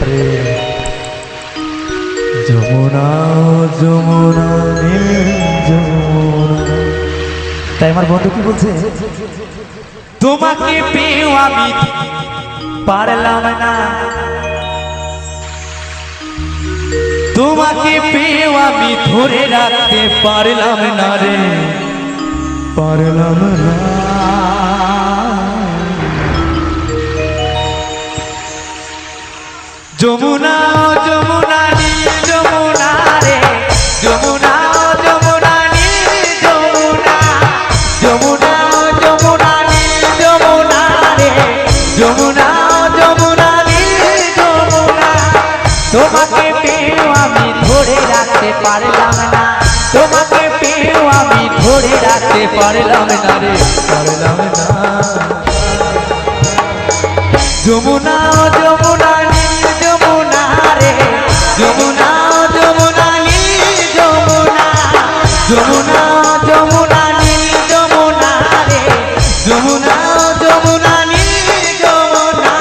রে যমুনা যমুনা যমুনা। তাই আমার বন্ধু কি বলছে, তোমাকে পেয়েও আমি পারলাম না, তোমাকে পেয়েও আমি ধরে রাখতে পারলাম না রে, পারলাম না। যমুনা যমুনা নীল যমুনা রে, যমুনা যমুনা নীল যমুনা, যমুনা যমুনা নীল যমুনা রে, যমুনা যমুনা নীল যমুনা। তোমাকে পেয়েও আমি ধরে রাখতে পারলাম না, তোমাকে পেয়েও আমি ধরে রাখতে পারলাম না রে, পারলাম না। যমুনা যমুনা নীল যমুনা রে, যমুনা যমুনা নীল যমুনা, যমুনা যমুনা নীল যমুনা রে, যমুনা যমুনা নীল যমুনা।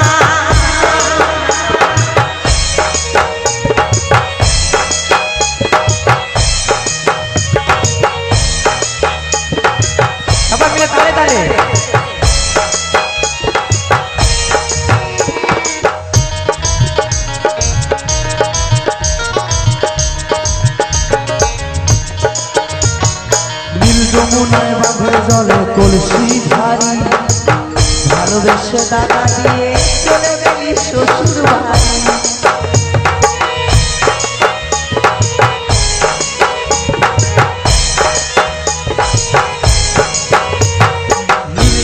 আবার মিলে তালে তালে। যমুনায় বাঁধে জলে কলসি ভারী, ভালোবেসে টাকা দিয়ে চলে গেলি শ্বশুর বাড়ি।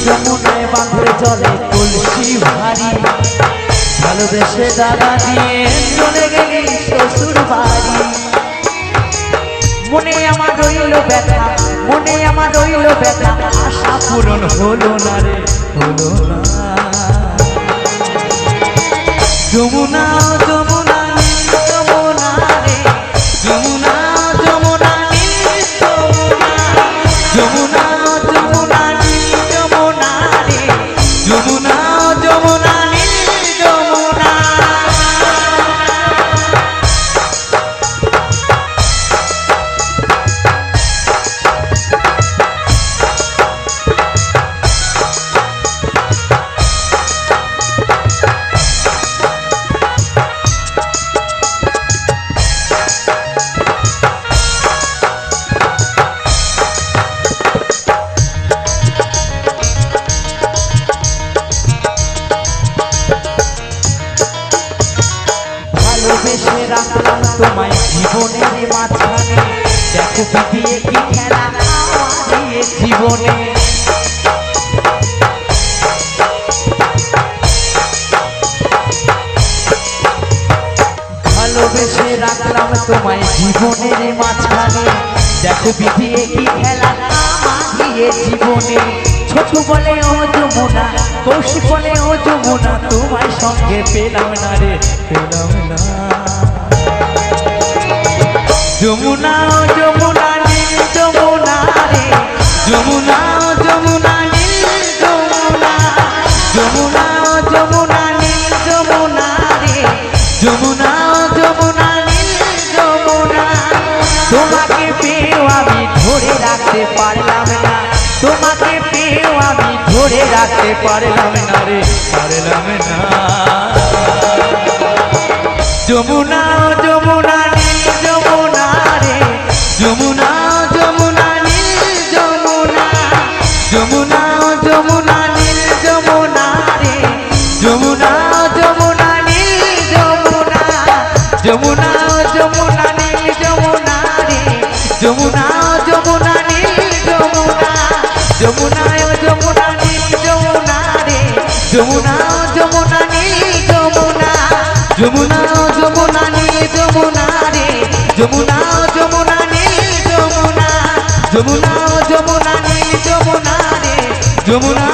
যমুনায় বাঁধে জলে কলসি ভারী, ভালোবেসে টাকা দিয়ে চলে গেলি শ্বশুর বাড়ি। মনে আমার রইল ব্যথা, মনে আমার রইল ব্যথা, আশা পূরণ হলো না রে, হলো না। যমুনা যমুনা নীল যমুনা রে, যমুনা যমুনা নীল যমুনা, যমুনা যমুনা নীল যমুনা রে, যমুনা যমুনা নীল যমুনা। ভালোবেসে রাখলাম তোমায় জীবনের মাঝখানে, দেখো পিটিয়ে কি খেলা আমাদের জীবনে। ভালোবেসে রাখলাম তোমায় জীবনের মাঝখানে, দেখো পিটিয়ে কি খেলা আমাদের জীবনে। ছোট বলে ও যমুনা, কৌশিক বলে ও যমুনা, তোমার সঙ্গে পেলাম না রে, পেলাম না। যমুনা যমুনা নীল যমুনা রে, যমুনা যমুনা নীল যমুনা, যমুনা যমুনা নীল যমুনা রে, যমুনা যমুনা নীল যমুনা। তোমাকে পেয়েও আমি ধরে রাখতে পারলাম না, তোমাকে পেয়েও আমি ধরে রাখতে পারলাম না রে, পারলাম না। যমুনা যমুনা নীল যমুনা রে, যমুনা যমুনা নীল যমুনা, যমুনা যমুনা নীল যমুনা রে, যমুনা যমুনা নীল যমুনা, যমুনা যমুনা নীল যমুনা রে, যমুনা যমুনা নীল যমুনা, যমুনা যমুনা নীল যমুনা রে, যমুনা যমুনা নীল যমুনা, যমুনা যমুনা নীল যমুনা রে, যমুনা যমুনা নীল যমুনা, যমুনা যমুনা নীল যমুনা রে, যমুনা।